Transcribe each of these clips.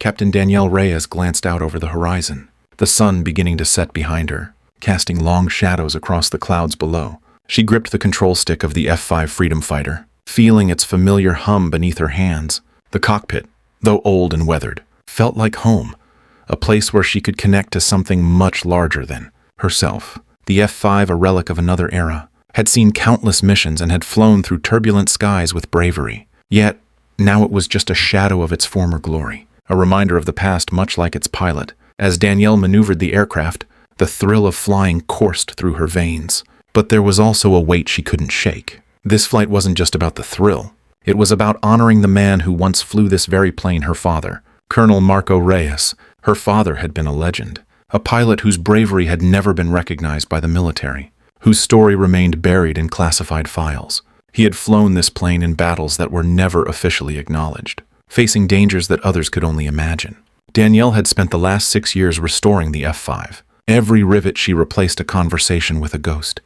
Captain Danielle Reyes glanced out over the horizon, the sun beginning to set behind her, casting long shadows across the clouds below. She gripped the control stick of the F-5 Freedom Fighter, feeling its familiar hum beneath her hands. The cockpit, though old and weathered, felt like home, a place where she could connect to something much larger than herself. The F-5, a relic of another era, had seen countless missions and had flown through turbulent skies with bravery. Yet, now it was just a shadow of its former glory, a reminder of the past much like its pilot. As Danielle maneuvered the aircraft, the thrill of flying coursed through her veins. But there was also a weight she couldn't shake. This flight wasn't just about the thrill. It was about honoring the man who once flew this very plane, her father, Colonel Marco Reyes. Her father had been a legend, a pilot whose bravery had never been recognized by the military, whose story remained buried in classified files. He had flown this plane in battles that were never officially acknowledged, facing dangers that others could only imagine. Danielle had spent the last 6 years restoring the F-5. Every rivet she replaced a conversation with a ghost.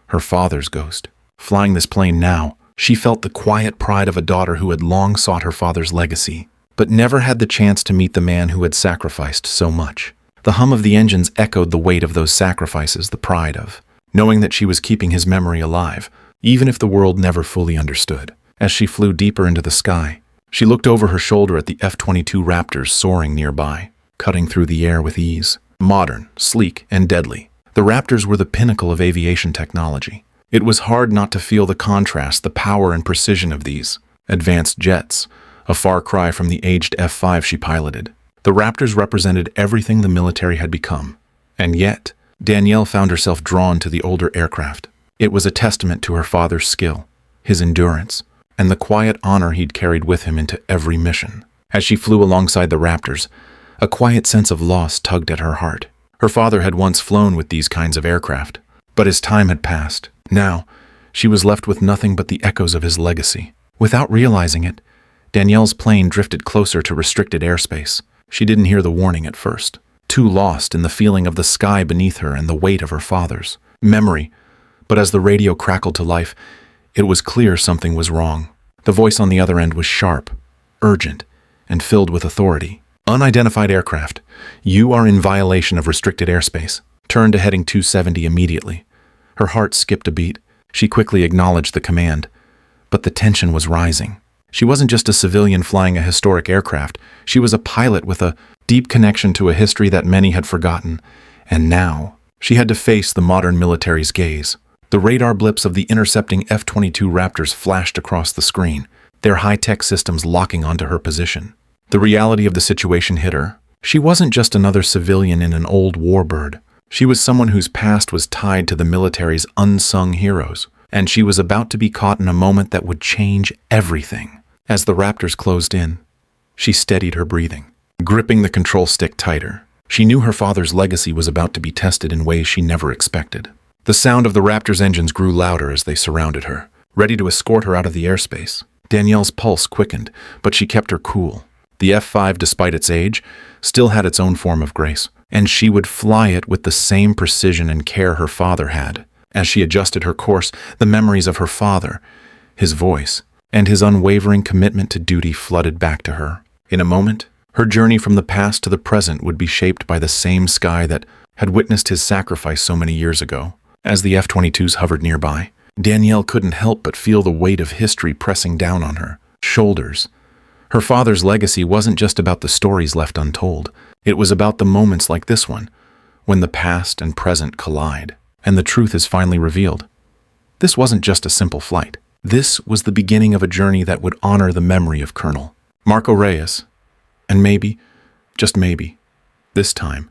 Her father's ghost. Flying this plane now, she felt the quiet pride of a daughter who had long sought her father's legacy, but never had the chance to meet the man who had sacrificed so much. The hum of the engines echoed the weight of those sacrifices, the pride of knowing that she was keeping his memory alive, even if the world never fully understood. As she flew deeper into the sky, she looked over her shoulder at the F-22 Raptors soaring nearby, cutting through the air with ease. Modern, sleek, and deadly, the Raptors were the pinnacle of aviation technology. It was hard not to feel the contrast, the power and precision of these advanced jets, a far cry from the aged F-5 she piloted. The Raptors represented everything the military had become. And yet, Danielle found herself drawn to the older aircraft. It was a testament to her father's skill, his endurance, and the quiet honor he'd carried with him into every mission. As she flew alongside the Raptors, a quiet sense of loss tugged at her heart. Her father had once flown with these kinds of aircraft, but his time had passed. Now, she was left with nothing but the echoes of his legacy. Without realizing it, Danielle's plane drifted closer to restricted airspace. She didn't hear the warning at first, too lost in the feeling of the sky beneath her and the weight of her father's memory. But as the radio crackled to life, it was clear something was wrong. The voice on the other end was sharp, urgent, and filled with authority. Unidentified aircraft, you are in violation of restricted airspace. Turn to heading 270 immediately. Her heart skipped a beat. She quickly acknowledged the command. But the tension was rising. She wasn't just a civilian flying a historic aircraft. She was a pilot with a deep connection to a history that many had forgotten. And now, she had to face the modern military's gaze. The radar blips of the intercepting F-22 Raptors flashed across the screen, their high-tech systems locking onto her position. The reality of the situation hit her. She wasn't just another civilian in an old warbird. She was someone whose past was tied to the military's unsung heroes, and she was about to be caught in a moment that would change everything. As the Raptors closed in, she steadied her breathing, gripping the control stick tighter. She knew her father's legacy was about to be tested in ways she never expected. The sound of the Raptors' engines grew louder as they surrounded her, ready to escort her out of the airspace. Danielle's pulse quickened, but she kept her cool. The F-5, despite its age, still had its own form of grace, and she would fly it with the same precision and care her father had. As she adjusted her course, the memories of her father, his voice, and his unwavering commitment to duty flooded back to her. In a moment, her journey from the past to the present would be shaped by the same sky that had witnessed his sacrifice so many years ago. As the F-22s hovered nearby, Danielle couldn't help but feel the weight of history pressing down on her shoulders. Her father's legacy wasn't just about the stories left untold. It was about the moments like this one, when the past and present collide, and the truth is finally revealed. This wasn't just a simple flight. This was the beginning of a journey that would honor the memory of Colonel Marco Reyes. And maybe, just maybe, this time,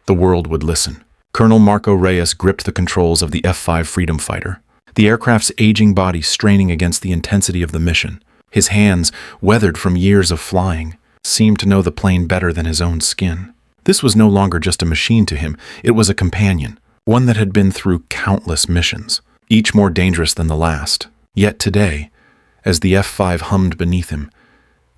the world would listen. Colonel Marco Reyes gripped the controls of the F-5 Freedom Fighter, the aircraft's aging body straining against the intensity of the mission. His hands, weathered from years of flying, seemed to know the plane better than his own skin. This was no longer just a machine to him, it was a companion, one that had been through countless missions, each more dangerous than the last. Yet today, as the F-5 hummed beneath him,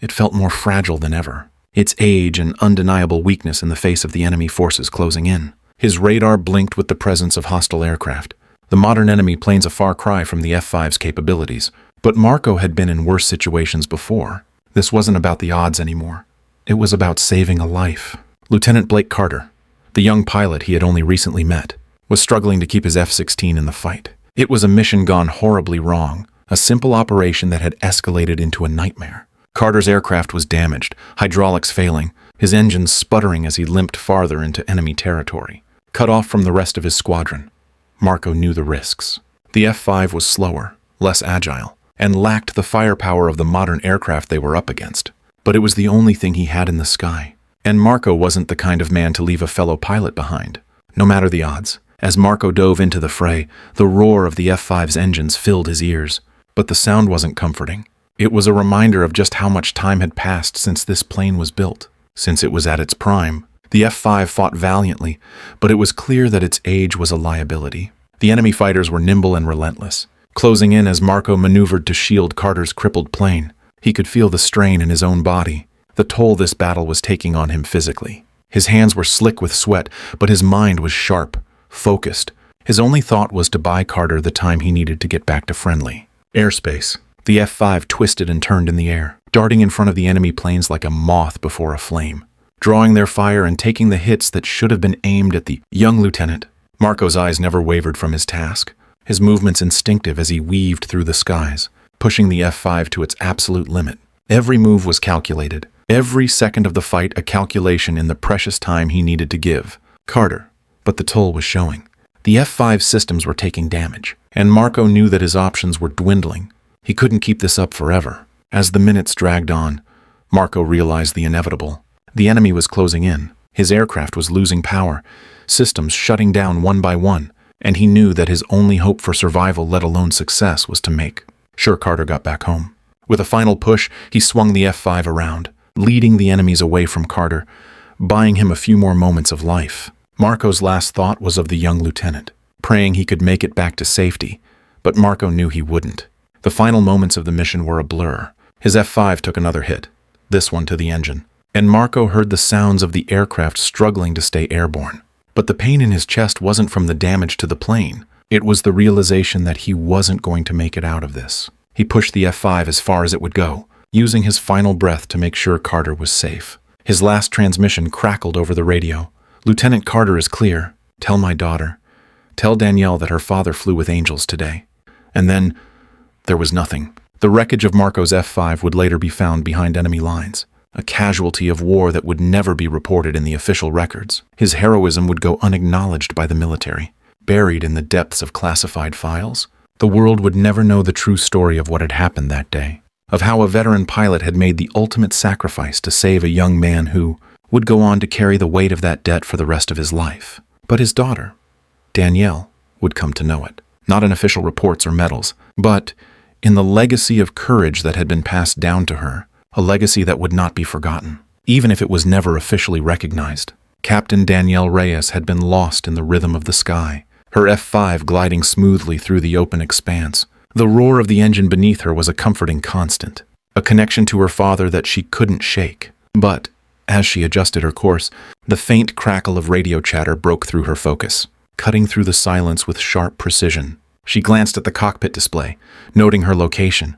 it felt more fragile than ever, its age and undeniable weakness in the face of the enemy forces closing in. His radar blinked with the presence of hostile aircraft. The modern enemy plane's a far cry from the F-5's capabilities, but Marco had been in worse situations before. This wasn't about the odds anymore. It was about saving a life. Lieutenant Blake Carter, the young pilot he had only recently met, was struggling to keep his F-16 in the fight. It was a mission gone horribly wrong, a simple operation that had escalated into a nightmare. Carter's aircraft was damaged, hydraulics failing, his engines sputtering as he limped farther into enemy territory. Cut off from the rest of his squadron, Marco knew the risks. The F-5 was slower, less agile, and lacked the firepower of the modern aircraft they were up against. But it was the only thing he had in the sky. And Marco wasn't the kind of man to leave a fellow pilot behind, no matter the odds. As Marco dove into the fray, the roar of the F-5's engines filled his ears. But the sound wasn't comforting. It was a reminder of just how much time had passed since this plane was built. Since it was at its prime, the F-5 fought valiantly, but it was clear that its age was a liability. The enemy fighters were nimble and relentless, closing in as Marco maneuvered to shield Carter's crippled plane. He could feel the strain in his own body, the toll this battle was taking on him physically. His hands were slick with sweat, but his mind was sharp, focused. His only thought was to buy Carter the time he needed to get back to friendly airspace. The F-5 twisted and turned in the air, darting in front of the enemy planes like a moth before a flame, drawing their fire and taking the hits that should have been aimed at the young lieutenant. Marco's eyes never wavered from his task, his movements instinctive as he weaved through the skies, pushing the F-5 to its absolute limit. Every move was calculated, every second of the fight a calculation in the precious time he needed to give Carter. But the toll was showing. The F-5 systems were taking damage, and Marco knew that his options were dwindling. He couldn't keep this up forever. As the minutes dragged on, Marco realized the inevitable. The enemy was closing in. His aircraft was losing power, systems shutting down one by one, and he knew that his only hope for survival, let alone success, was to make sure Carter got back home. With a final push, he swung the F-5 around, leading the enemies away from Carter, buying him a few more moments of life. Marco's last thought was of the young lieutenant, praying he could make it back to safety, but Marco knew he wouldn't. The final moments of the mission were a blur. His F-5 took another hit, this one to the engine, and Marco heard the sounds of the aircraft struggling to stay airborne. But the pain in his chest wasn't from the damage to the plane. It was the realization that he wasn't going to make it out of this. He pushed the F-5 as far as it would go, using his final breath to make sure Carter was safe. His last transmission crackled over the radio. "Lieutenant Carter is clear. Tell my daughter. Tell Danielle that her father flew with angels today." And then there was nothing. The wreckage of Marco's F-5 would later be found behind enemy lines, a casualty of war that would never be reported in the official records. His heroism would go unacknowledged by the military, buried in the depths of classified files. The world would never know the true story of what had happened that day, of how a veteran pilot had made the ultimate sacrifice to save a young man who would go on to carry the weight of that debt for the rest of his life. But his daughter, Danielle, would come to know it, not in official reports or medals, but in the legacy of courage that had been passed down to her, a legacy that would not be forgotten, even if it was never officially recognized. Captain Danielle Reyes had been lost in the rhythm of the sky, her F-5 gliding smoothly through the open expanse. The roar of the engine beneath her was a comforting constant, a connection to her father that she couldn't shake. But as she adjusted her course, the faint crackle of radio chatter broke through her focus, cutting through the silence with sharp precision. She glanced at the cockpit display, noting her location,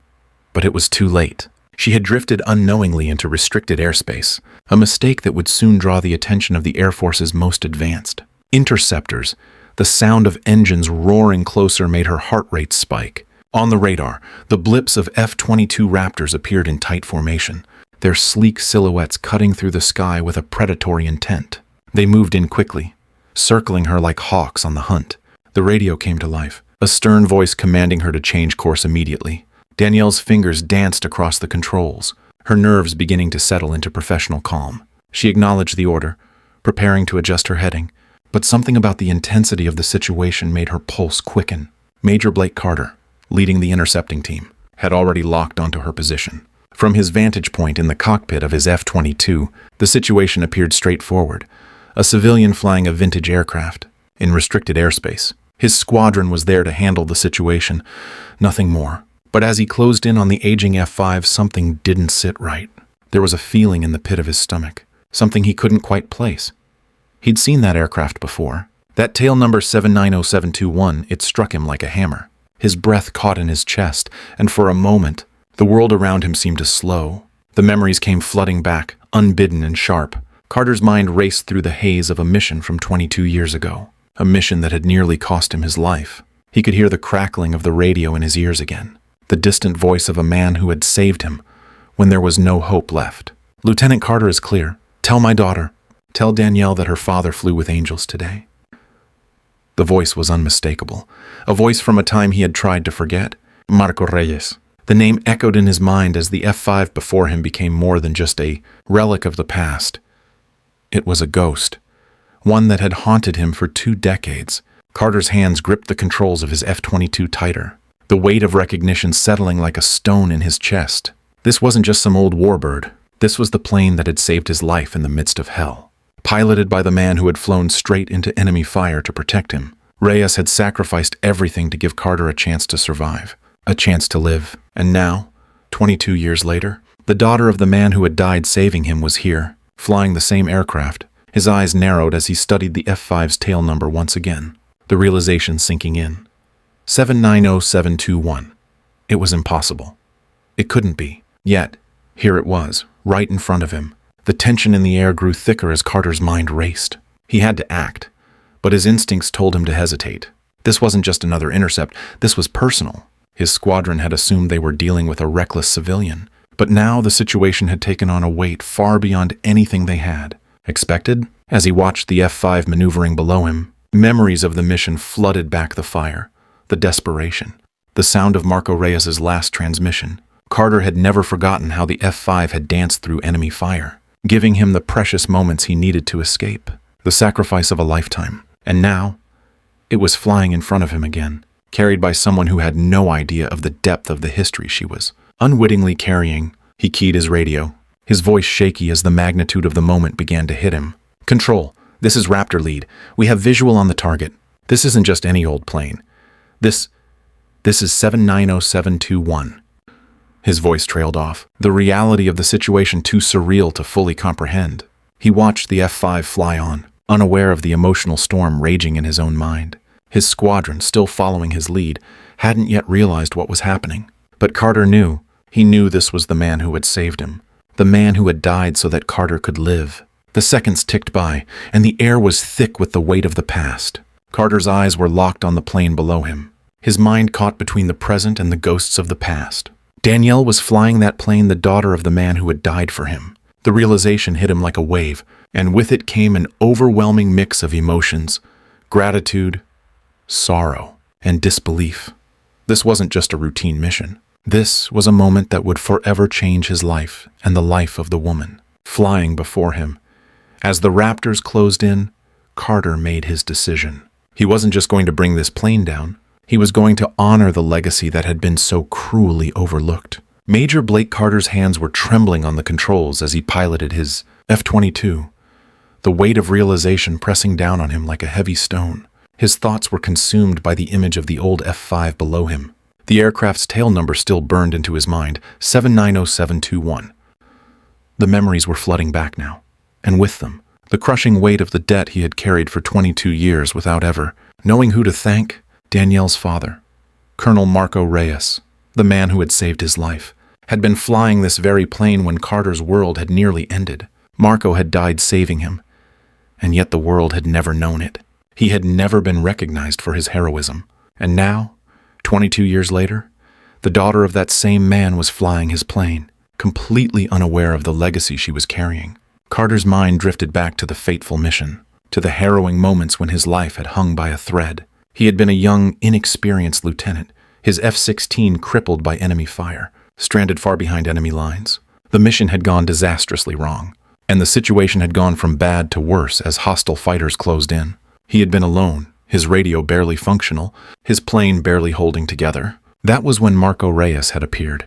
but it was too late. She had drifted unknowingly into restricted airspace, a mistake that would soon draw the attention of the Air Force's most advanced. Interceptors, the sound of engines roaring closer made her heart rate spike. On the radar, the blips of F-22 Raptors appeared in tight formation, their sleek silhouettes cutting through the sky with a predatory intent. They moved in quickly, circling her like hawks on the hunt. The radio came to life, a stern voice commanding her to change course immediately. Danielle's fingers danced across the controls, her nerves beginning to settle into professional calm. She acknowledged the order, preparing to adjust her heading, but something about the intensity of the situation made her pulse quicken. Major Blake Carter, leading the intercepting team, had already locked onto her position. From his vantage point in the cockpit of his F-22, the situation appeared straightforward. A civilian flying a vintage aircraft, in restricted airspace. His squadron was there to handle the situation, nothing more. But as he closed in on the aging F-5, something didn't sit right. There was a feeling in the pit of his stomach, something he couldn't quite place. He'd seen that aircraft before. That tail number 790721, it struck him like a hammer. His breath caught in his chest, and for a moment, the world around him seemed to slow, The memories came flooding back, unbidden and sharp. Carter's mind raced through the haze of a mission from 22 years ago, a mission that had nearly cost him his life. He could hear the crackling of the radio in his ears again, the distant voice of a man who had saved him when there was no hope left. "Lieutenant Carter is clear. Tell my daughter. Tell Danielle that her father flew with angels today." The voice was unmistakable, a voice from a time he had tried to forget. Marco Reyes. The name echoed in his mind as the F-5 before him became more than just a relic of the past. It was a ghost, one that had haunted him for 2 decades. Carter's hands gripped the controls of his F-22 tighter, the weight of recognition settling like a stone in his chest. This wasn't just some old warbird. This was the plane that had saved his life in the midst of hell. Piloted by the man who had flown straight into enemy fire to protect him, Reyes had sacrificed everything to give Carter a chance to survive, a chance to live. And now, 22 years later, the daughter of the man who had died saving him was here, flying the same aircraft. His eyes narrowed as he studied the F-5's tail number once again, the realization sinking in. 790721. It was impossible. It couldn't be. Yet, here it was, right in front of him. The tension in the air grew thicker as Carter's mind raced. He had to act, but his instincts told him to hesitate. This wasn't just another intercept, this was personal. His squadron had assumed they were dealing with a reckless civilian, but now the situation had taken on a weight far beyond anything they had expected. As he watched the F-5 maneuvering below him, memories of the mission flooded back the fire, the desperation, the sound of Marco Reyes' last transmission. Carter had never forgotten how the F-5 had danced through enemy fire, giving him the precious moments he needed to escape, the sacrifice of a lifetime. And now, it was flying in front of him again, carried by someone who had no idea of the depth of the history she was unwittingly carrying. He keyed his radio, his voice shaky as the magnitude of the moment began to hit him. "Control, this is Raptor Lead. We have visual on the target. This isn't just any old plane. This is 790721. His voice trailed off, the reality of the situation too surreal to fully comprehend. He watched the F-5 fly on, unaware of the emotional storm raging in his own mind. His squadron, still following his lead, hadn't yet realized what was happening. But Carter knew. He knew this was the man who had saved him, the man who had died so that Carter could live. The seconds ticked by, and the air was thick with the weight of the past. Carter's eyes were locked on the plane below him, his mind caught between the present and the ghosts of the past. Danielle was flying that plane, the daughter of the man who had died for him. The realization hit him like a wave, and with it came an overwhelming mix of emotions: gratitude, sorrow, and disbelief. This wasn't just a routine mission. This was a moment that would forever change his life and the life of the woman flying before him. As the Raptors closed in, Carter made his decision. He wasn't just going to bring this plane down. He was going to honor the legacy that had been so cruelly overlooked. Major Blake Carter's hands were trembling on the controls as he piloted his F-22, the weight of realization pressing down on him like a heavy stone. His thoughts were consumed by the image of the old F-5 below him. The aircraft's tail number still burned into his mind, 790721. The memories were flooding back now, and with them, the crushing weight of the debt he had carried for 22 years without ever knowing who to thank. Danielle's father, Colonel Marco Reyes, the man who had saved his life, had been flying this very plane when Carter's world had nearly ended. Marco had died saving him, and yet the world had never known it. He had never been recognized for his heroism. And now, 22 years later, the daughter of that same man was flying his plane, completely unaware of the legacy she was carrying. Carter's mind drifted back to the fateful mission, to the harrowing moments when his life had hung by a thread. He had been a young, inexperienced lieutenant, his F-16 crippled by enemy fire, stranded far behind enemy lines. The mission had gone disastrously wrong, and the situation had gone from bad to worse as hostile fighters closed in. He had been alone, his radio barely functional, his plane barely holding together. That was when Marco Reyes had appeared,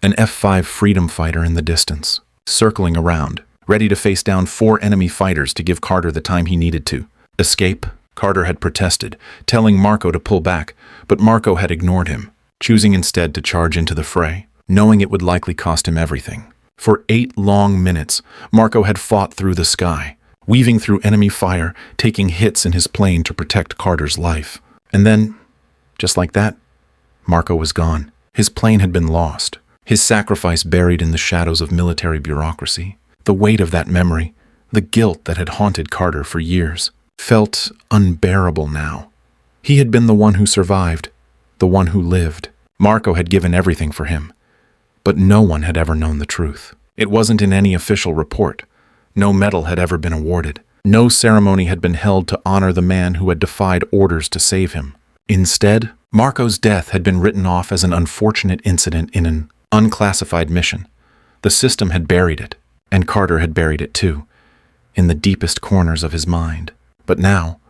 an F-5 freedom fighter in the distance, circling around, ready to face down 4 enemy fighters to give Carter the time he needed to escape. Carter had protested, telling Marco to pull back, but Marco had ignored him, choosing instead to charge into the fray, knowing it would likely cost him everything. For 8 long minutes, Marco had fought through the sky, weaving through enemy fire, taking hits in his plane to protect Carter's life. And then, just like that, Marco was gone. His plane had been lost, his sacrifice buried in the shadows of military bureaucracy. The weight of that memory, the guilt that had haunted Carter for years, felt unbearable now. He had been the one who survived, the one who lived. Marco had given everything for him, but no one had ever known the truth. It wasn't in any official report. No medal had ever been awarded. No ceremony had been held to honor the man who had defied orders to save him. Instead, Marco's death had been written off as an unfortunate incident in an unclassified mission. The system had buried it, and Carter had buried it too, in the deepest corners of his mind. But now,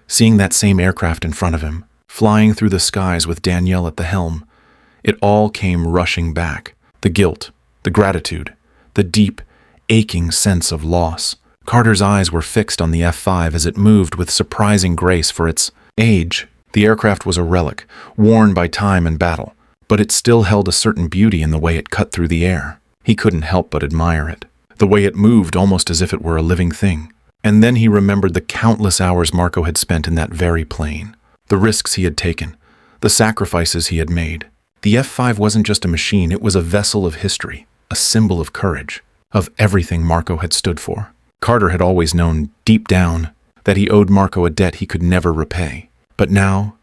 seeing that same aircraft in front of him, flying through the skies with Danielle at the helm, it all came rushing back. The guilt, the gratitude, the deep, aching sense of loss. Carter's eyes were fixed on the F-5 as it moved with surprising grace for its age. The aircraft was a relic, worn by time and battle, but it still held a certain beauty in the way it cut through the air. He couldn't help but admire it, the way it moved almost as if it were a living thing. And then he remembered the countless hours Marco had spent in that very plane, the risks he had taken, the sacrifices he had made. The F-5 wasn't just a machine, it was a vessel of history, a symbol of courage, of everything Marco had stood for. Carter had always known, deep down, that he owed Marco a debt he could never repay. But now,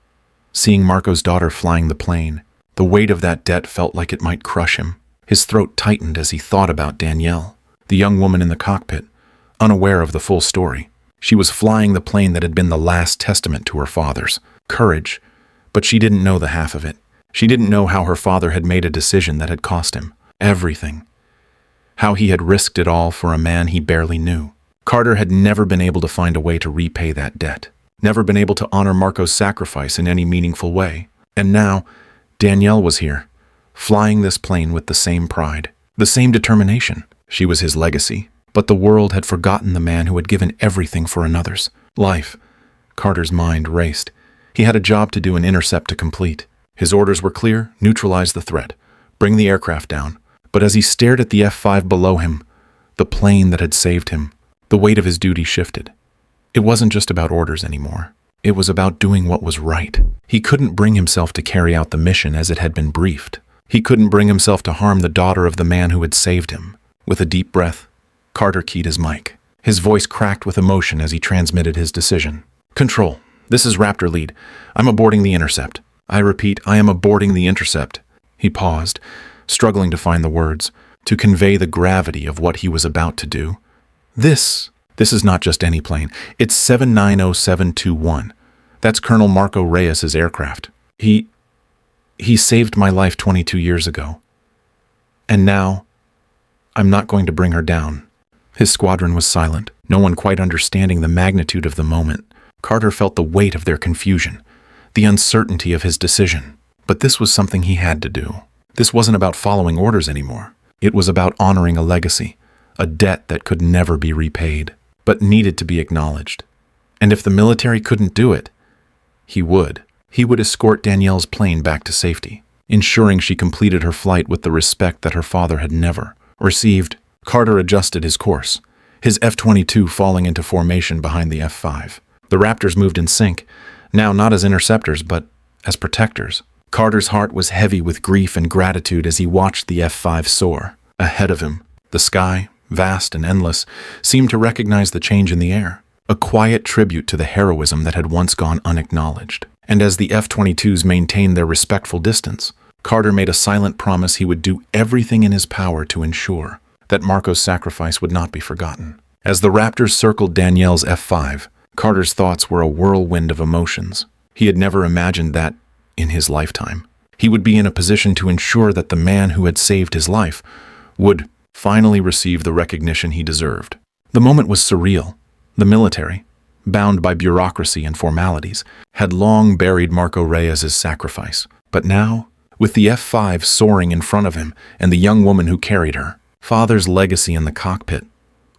seeing Marco's daughter flying the plane, the weight of that debt felt like it might crush him. His throat tightened as he thought about Danielle, the young woman in the cockpit, unaware of the full story. She was flying the plane that had been the last testament to her father's courage, but she didn't know the half of it. She didn't know how her father had made a decision that had cost him everything, how he had risked it all for a man he barely knew. Carter had never been able to find a way to repay that debt, never been able to honor Marco's sacrifice in any meaningful way. And now, Danielle was here, flying this plane with the same pride, the same determination. She was his legacy, but the world had forgotten the man who had given everything for another's life. Carter's mind raced. He had a job to do, an intercept to complete. His orders were clear: neutralize the threat, bring the aircraft down. But as he stared at the F-5 below him, the plane that had saved him, the weight of his duty shifted. It wasn't just about orders anymore. It was about doing what was right. He couldn't bring himself to carry out the mission as it had been briefed. He couldn't bring himself to harm the daughter of the man who had saved him. With a deep breath, Carter keyed his mic. His voice cracked with emotion as he transmitted his decision. Control, this is Raptor Lead. I'm aborting the intercept. I repeat, I am aborting the intercept. He paused, struggling to find the words, to convey the gravity of what he was about to do. This is not just any plane. It's 790721. That's Colonel Marco Reyes' aircraft. He saved my life 22 years ago. And now, I'm not going to bring her down. His squadron was silent, no one quite understanding the magnitude of the moment. Carter felt the weight of their confusion, the uncertainty of his decision. But this was something he had to do. This wasn't about following orders anymore. It was about honoring a legacy, a debt that could never be repaid, but needed to be acknowledged. And if the military couldn't do it, he would. He would escort Danielle's plane back to safety, ensuring she completed her flight with the respect that her father had never received. Carter adjusted his course, his F-22 falling into formation behind the F-5. The Raptors moved in sync, now not as interceptors, but as protectors. Carter's heart was heavy with grief and gratitude as he watched the F-5 soar. Ahead of him, the sky, vast and endless, seemed to recognize the change in the air, a quiet tribute to the heroism that had once gone unacknowledged. And as the F-22s maintained their respectful distance, Carter made a silent promise he would do everything in his power to ensure that Marco's sacrifice would not be forgotten. As the Raptors circled Danielle's F-5, Carter's thoughts were a whirlwind of emotions. He had never imagined that, in his lifetime, he would be in a position to ensure that the man who had saved his life would finally receive the recognition he deserved. The moment was surreal. The military, bound by bureaucracy and formalities, had long buried Marco Reyes' sacrifice. But now, with the F-5 soaring in front of him and the young woman who carried her, father's legacy in the cockpit,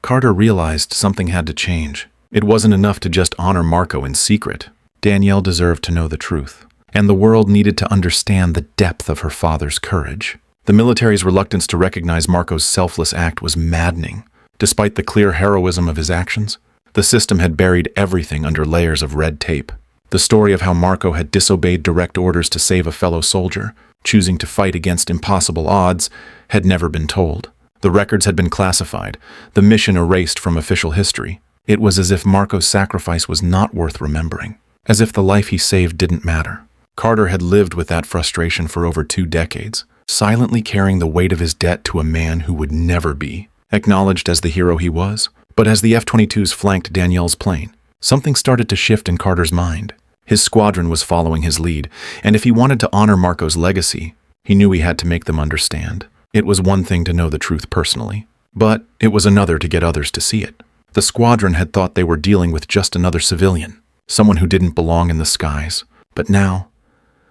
Carter realized something had to change. It wasn't enough to just honor Marco in secret. Danielle deserved to know the truth, and the world needed to understand the depth of her father's courage. The military's reluctance to recognize Marco's selfless act was maddening. Despite the clear heroism of his actions, the system had buried everything under layers of red tape. The story of how Marco had disobeyed direct orders to save a fellow soldier, choosing to fight against impossible odds, had never been told. The records had been classified, the mission erased from official history. It was as if Marco's sacrifice was not worth remembering, as if the life he saved didn't matter. Carter had lived with that frustration for over 2 decades, silently carrying the weight of his debt to a man who would never be acknowledged as the hero he was. But as the F-22s flanked Danielle's plane, something started to shift in Carter's mind. His squadron was following his lead, and if he wanted to honor Marco's legacy, he knew he had to make them understand. It was one thing to know the truth personally, but it was another to get others to see it. The squadron had thought they were dealing with just another civilian, someone who didn't belong in the skies. But now,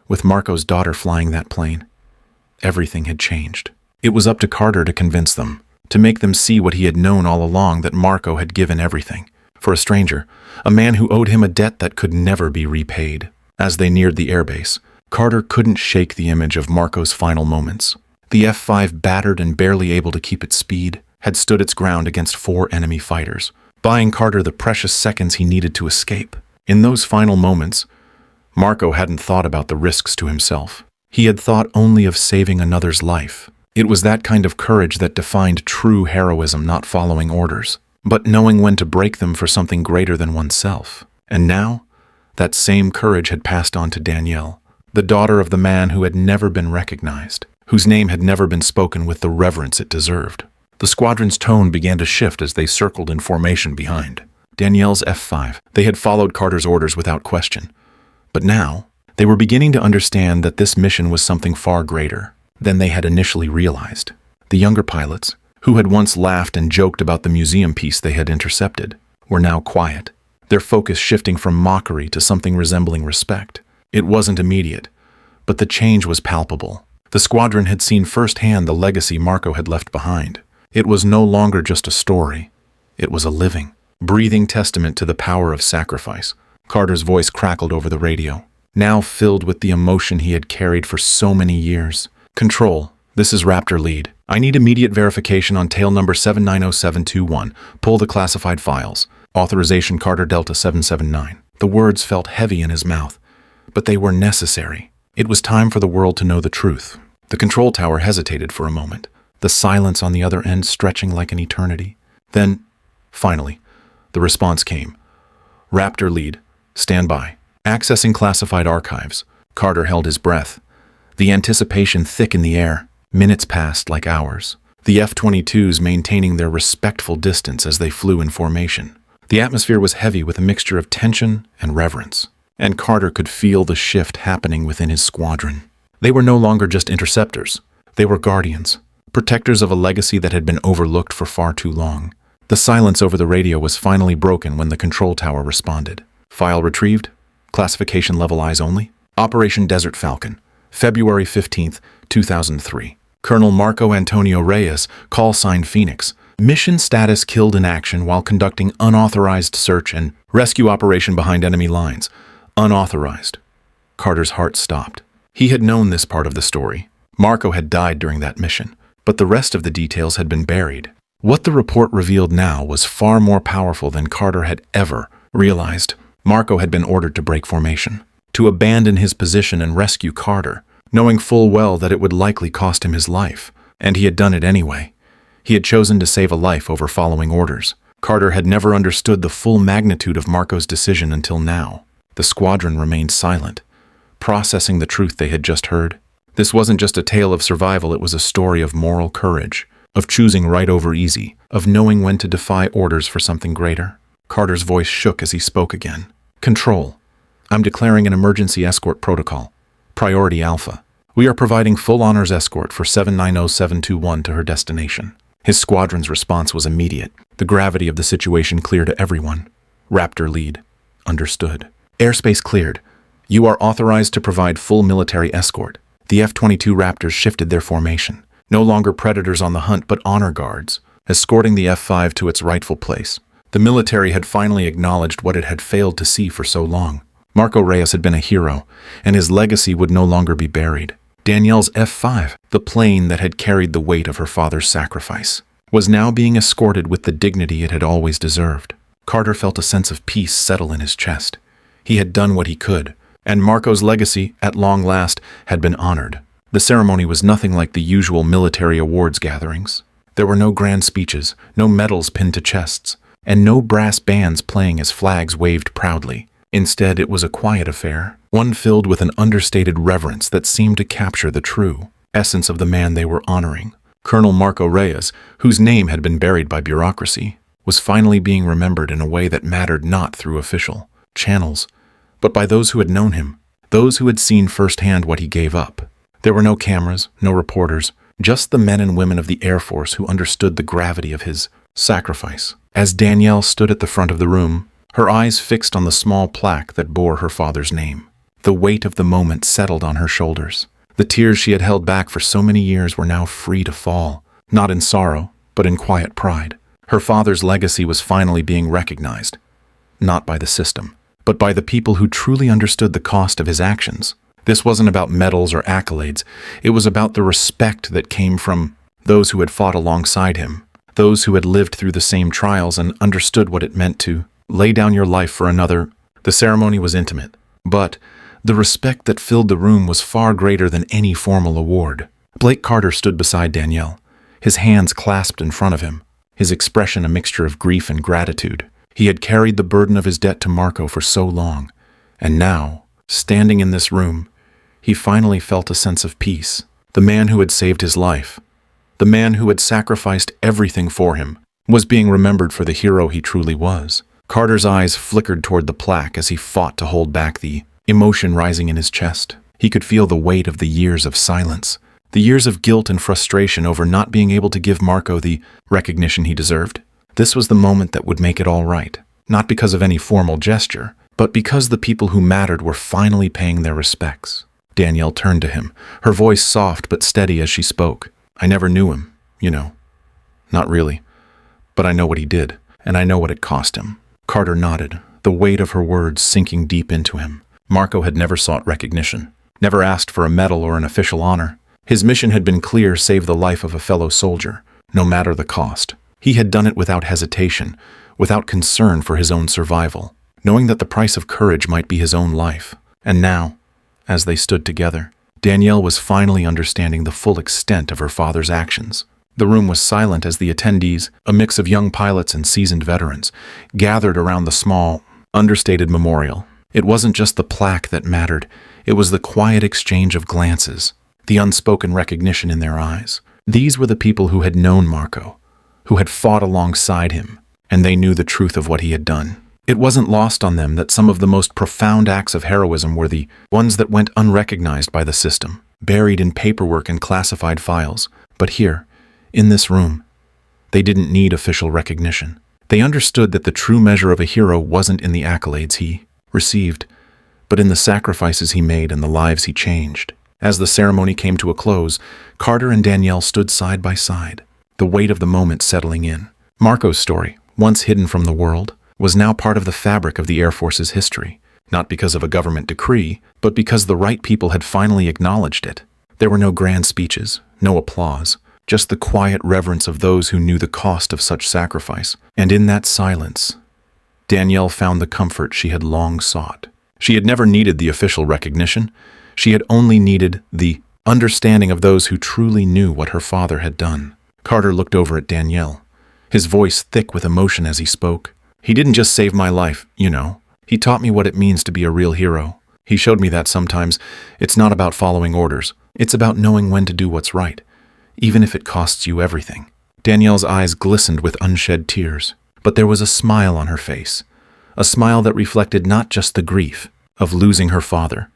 with Marco's daughter flying that plane, everything had changed. It was up to Carter to convince them, to make them see what he had known all along, that Marco had given everything. For a stranger, a man who owed him a debt that could never be repaid. As they neared the airbase, Carter couldn't shake the image of Marco's final moments. The F-5, battered and barely able to keep its speed, had stood its ground against 4 enemy fighters, buying Carter the precious seconds he needed to escape. In those final moments, Marco hadn't thought about the risks to himself. He had thought only of saving another's life. It was that kind of courage that defined true heroism, not following orders, but knowing when to break them for something greater than oneself. And now, that same courage had passed on to Danielle, the daughter of the man who had never been recognized, whose name had never been spoken with the reverence it deserved. The squadron's tone began to shift as they circled in formation behind Danielle's F-5. They had followed Carter's orders without question. But now, they were beginning to understand that this mission was something far greater than they had initially realized. The younger pilots, who had once laughed and joked about the museum piece they had intercepted, were now quiet, their focus shifting from mockery to something resembling respect. It wasn't immediate, but the change was palpable. The squadron had seen firsthand the legacy Marco had left behind. It was no longer just a story. It was a living, breathing testament to the power of sacrifice. Carter's voice crackled over the radio, now filled with the emotion he had carried for so many years. "Control, this is Raptor Lead. I need immediate verification on tail number 790721. Pull the classified files. Authorization Carter Delta 779. The words felt heavy in his mouth, but they were necessary. It was time for the world to know the truth. The control tower hesitated for a moment, the silence on the other end stretching like an eternity. Then, finally, the response came. Raptor Lead, stand by. Accessing classified archives. Carter held his breath, the anticipation thick in the air. Minutes passed like hours, the F-22s maintaining their respectful distance as they flew in formation. The atmosphere was heavy with a mixture of tension and reverence, and Carter could feel the shift happening within his squadron. They were no longer just interceptors. They were guardians, protectors of a legacy that had been overlooked for far too long. The silence over the radio was finally broken when the control tower responded. File retrieved. Classification level eyes only. Operation Desert Falcon, February 15th, 2003. Colonel Marco Antonio Reyes, call sign Phoenix. Mission status: killed in action while conducting unauthorized search and rescue operation behind enemy lines. Unauthorized. Carter's heart stopped. He had known this part of the story. Marco had died during that mission, but the rest of the details had been buried. What the report revealed now was far more powerful than Carter had ever realized. Marco had been ordered to break formation, to abandon his position and rescue Carter, knowing full well that it would likely cost him his life. And he had done it anyway. He had chosen to save a life over following orders. Carter had never understood the full magnitude of Marco's decision until now. The squadron remained silent, processing the truth they had just heard. This wasn't just a tale of survival, it was a story of moral courage, of choosing right over easy, of knowing when to defy orders for something greater. Carter's voice shook as he spoke again. Control, I'm declaring an emergency escort protocol. Priority Alpha. We are providing full honors escort for 790721 to her destination. His squadron's response was immediate. The gravity of the situation clear to everyone. Raptor Lead. Understood. Airspace cleared. You are authorized to provide full military escort. The F-22 Raptors shifted their formation. No longer predators on the hunt, but honor guards, escorting the F-5 to its rightful place. The military had finally acknowledged what it had failed to see for so long. Marco Reyes had been a hero, and his legacy would no longer be buried. Danielle's F-5, the plane that had carried the weight of her father's sacrifice, was now being escorted with the dignity it had always deserved. Carter felt a sense of peace settle in his chest. He had done what he could, and Marco's legacy, at long last, had been honored. The ceremony was nothing like the usual military awards gatherings. There were no grand speeches, no medals pinned to chests, and no brass bands playing as flags waved proudly. Instead, it was a quiet affair, one filled with an understated reverence that seemed to capture the true essence of the man they were honoring. Colonel Marco Reyes, whose name had been buried by bureaucracy, was finally being remembered in a way that mattered not through official channels, but by those who had known him, those who had seen firsthand what he gave up. There were no cameras, no reporters, just the men and women of the Air Force who understood the gravity of his sacrifice. As Danielle stood at the front of the room, her eyes fixed on the small plaque that bore her father's name, the weight of the moment settled on her shoulders. The tears she had held back for so many years were now free to fall, not in sorrow, but in quiet pride. Her father's legacy was finally being recognized, not by the system, but by the people who truly understood the cost of his actions. This wasn't about medals or accolades. It was about the respect that came from those who had fought alongside him, those who had lived through the same trials and understood what it meant to lay down your life for another. The ceremony was intimate, but the respect that filled the room was far greater than any formal award. Blake Carter stood beside Danielle, his hands clasped in front of him, his expression a mixture of grief and gratitude. He had carried the burden of his debt to Marco for so long, and now, standing in this room, he finally felt a sense of peace. The man who had saved his life, the man who had sacrificed everything for him, was being remembered for the hero he truly was. Carter's eyes flickered toward the plaque as he fought to hold back the emotion rising in his chest. He could feel the weight of the years of silence, the years of guilt and frustration over not being able to give Marco the recognition he deserved. This was the moment that would make it all right, not because of any formal gesture, but because the people who mattered were finally paying their respects. Danielle turned to him, her voice soft but steady as she spoke. "I never knew him, you know. Not really. But I know what he did, and I know what it cost him." Carter nodded, the weight of her words sinking deep into him. Marco had never sought recognition, never asked for a medal or an official honor. His mission had been clear: save the life of a fellow soldier, no matter the cost. He had done it without hesitation, without concern for his own survival, knowing that the price of courage might be his own life. And now, as they stood together, Danielle was finally understanding the full extent of her father's actions. The room was silent as the attendees, a mix of young pilots and seasoned veterans, gathered around the small, understated memorial. It wasn't just the plaque that mattered, it was the quiet exchange of glances, the unspoken recognition in their eyes. These were the people who had known Marco, who had fought alongside him, and they knew the truth of what he had done. It wasn't lost on them that some of the most profound acts of heroism were the ones that went unrecognized by the system, buried in paperwork and classified files. But here, in this room, they didn't need official recognition. They understood that the true measure of a hero wasn't in the accolades he received, but in the sacrifices he made and the lives he changed. As the ceremony came to a close, Carter and Danielle stood side by side, the weight of the moment settling in. Marco's story, once hidden from the world, was now part of the fabric of the Air Force's history, not because of a government decree, but because the right people had finally acknowledged it. There were no grand speeches, no applause, just the quiet reverence of those who knew the cost of such sacrifice. And in that silence, Danielle found the comfort she had long sought. She had never needed the official recognition. She had only needed the understanding of those who truly knew what her father had done. Carter looked over at Danielle, his voice thick with emotion as he spoke. "He didn't just save my life, you know. He taught me what it means to be a real hero. He showed me that sometimes it's not about following orders. It's about knowing when to do what's right, even if it costs you everything." Danielle's eyes glistened with unshed tears, but there was a smile on her face, a smile that reflected not just the grief of losing her father,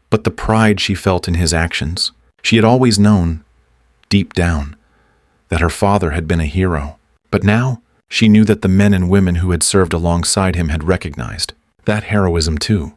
but the pride she felt in his actions. She had always known, deep down, that her father had been a hero, but now she knew that the men and women who had served alongside him had recognized that heroism too,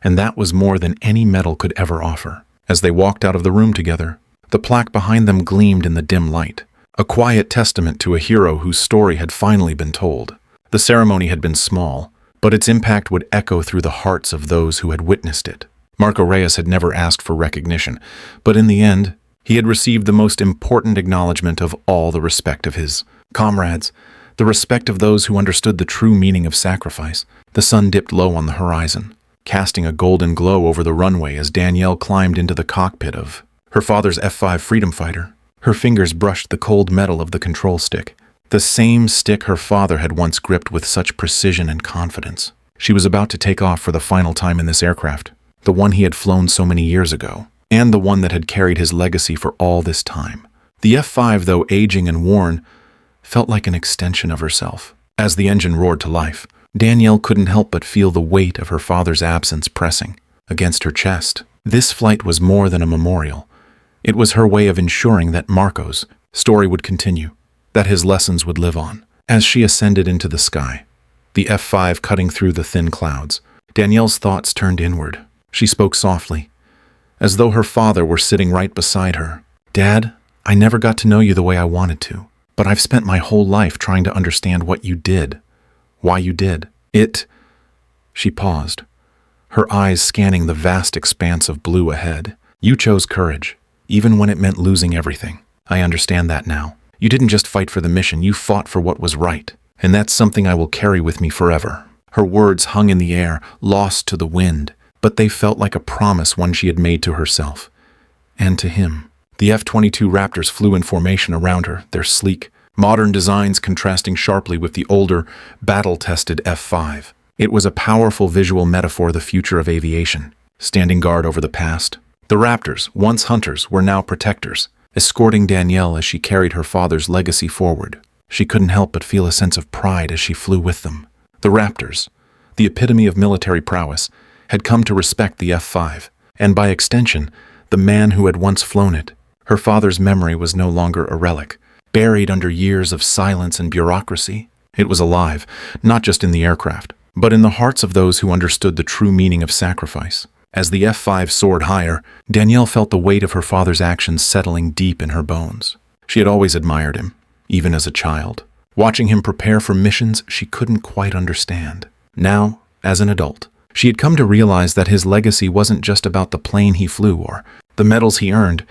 and that was more than any medal could ever offer. As they walked out of the room together, the plaque behind them gleamed in the dim light, a quiet testament to a hero whose story had finally been told. The ceremony had been small, but its impact would echo through the hearts of those who had witnessed it. Marco Reyes had never asked for recognition, but in the end, he had received the most important acknowledgement of all: the respect of his comrades, the respect of those who understood the true meaning of sacrifice. The sun dipped low on the horizon, casting a golden glow over the runway as Danielle climbed into the cockpit of her father's F-5 Freedom Fighter. Her fingers brushed the cold metal of the control stick, the same stick her father had once gripped with such precision and confidence. She was about to take off for the final time in this aircraft, the one he had flown so many years ago, and the one that had carried his legacy for all this time. The F-5, though aging and worn, felt like an extension of herself. As the engine roared to life, Danielle couldn't help but feel the weight of her father's absence pressing against her chest. This flight was more than a memorial. It was her way of ensuring that Marco's story would continue, that his lessons would live on. As she ascended into the sky, the F-5 cutting through the thin clouds, Danielle's thoughts turned inward. She spoke softly, as though her father were sitting right beside her. "Dad, I never got to know you the way I wanted to, but I've spent my whole life trying to understand what you did, why you did it." She paused, her eyes scanning the vast expanse of blue ahead. "You chose courage, even when it meant losing everything. I understand that now. You didn't just fight for the mission, you fought for what was right. And that's something I will carry with me forever." Her words hung in the air, lost to the wind, but they felt like a promise one she had made to herself and to him. The F-22 Raptors flew in formation around her, their sleek, modern designs contrasting sharply with the older, battle-tested F-5. It was a powerful visual metaphor of the future of aviation, standing guard over the past. The Raptors, once hunters, were now protectors, escorting Danielle as she carried her father's legacy forward. She couldn't help but feel a sense of pride as she flew with them. The Raptors, the epitome of military prowess, had come to respect the F-5, and by extension, the man who had once flown it. Her father's memory was no longer a relic, buried under years of silence and bureaucracy. It was alive, not just in the aircraft, but in the hearts of those who understood the true meaning of sacrifice. As the F-5 soared higher, Danielle felt the weight of her father's actions settling deep in her bones. She had always admired him, even as a child. Watching him prepare for missions she couldn't quite understand. Now, as an adult, she had come to realize that his legacy wasn't just about the plane he flew or the medals he earned.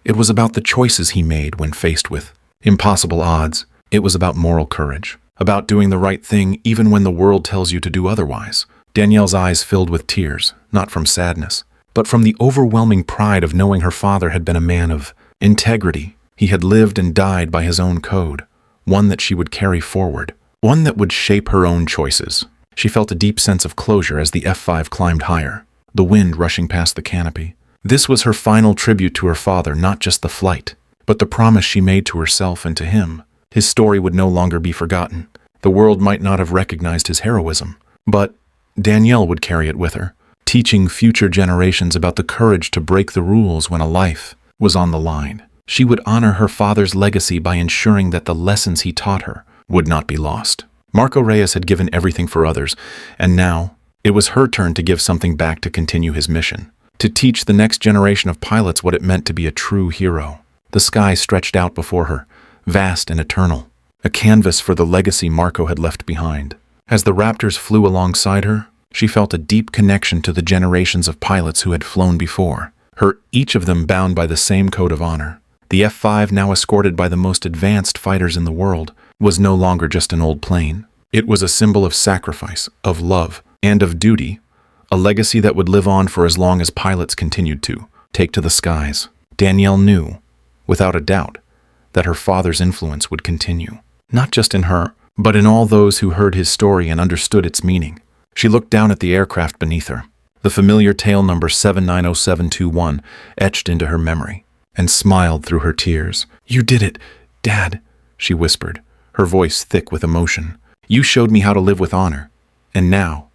It was about the choices he made when faced with impossible odds. It was about moral courage, about doing the right thing even when the world tells you to do otherwise. Danielle's eyes filled with tears, not from sadness, but from the overwhelming pride of knowing her father had been a man of integrity. He had lived and died by his own code, one that she would carry forward, one that would shape her own choices. She felt a deep sense of closure as the F-5 climbed higher, the wind rushing past the canopy. This was her final tribute to her father, not just the flight, but the promise she made to herself and to him. His story would no longer be forgotten. The world might not have recognized his heroism, but Danielle would carry it with her, teaching future generations about the courage to break the rules when a life was on the line. She would honor her father's legacy by ensuring that the lessons he taught her would not be lost. Marco Reyes had given everything for others, and now it was her turn to give something back to continue his mission, to teach the next generation of pilots what it meant to be a true hero. The sky stretched out before her, vast and eternal, a canvas for the legacy Marco had left behind. As the Raptors flew alongside her, she felt a deep connection to the generations of pilots who had flown before her, each of them bound by the same code of honor. The F-5, now escorted by the most advanced fighters in the world, was no longer just an old plane. It was a symbol of sacrifice, of love, and of duty, a legacy that would live on for as long as pilots continued to take to the skies. Danielle knew, without a doubt, that her father's influence would continue, not just in her, but in all those who heard his story and understood its meaning. She looked down at the aircraft beneath her, the familiar tail number 790721 etched into her memory, and smiled through her tears. "You did it, Dad," she whispered, her voice thick with emotion. "You showed me how to live with honor, and now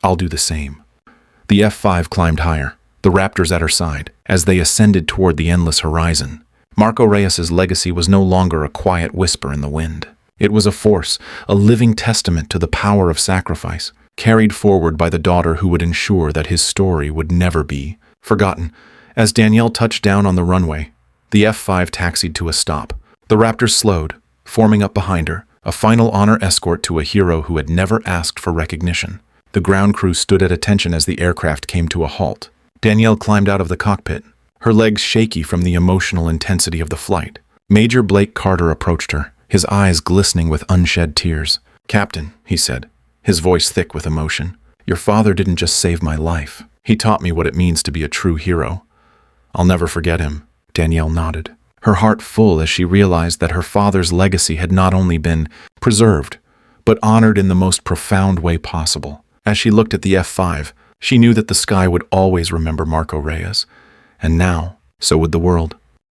I'll do the same." The F-5 climbed higher, the Raptors at her side, as they ascended toward the endless horizon. Marco Reyes' legacy was no longer a quiet whisper in the wind. It was a force, a living testament to the power of sacrifice, carried forward by the daughter who would ensure that his story would never be forgotten. As Danielle touched down on the runway, the F-5 taxied to a stop. The Raptors slowed, forming up behind her, a final honor escort to a hero who had never asked for recognition. The ground crew stood at attention as the aircraft came to a halt. Danielle climbed out of the cockpit, her legs shaky from the emotional intensity of the flight. Major Blake Carter approached her, his eyes glistening with unshed tears. "Captain," he said, his voice thick with emotion, Your father didn't just save my life. He taught me what it means to be a true hero. I'll never forget him." Danielle nodded, her heart full as she realized that her father's legacy had not only been preserved, but honored in the most profound way possible. As she looked at the F-5, she knew that the sky would always remember Marco Reyes. And now, so would the world.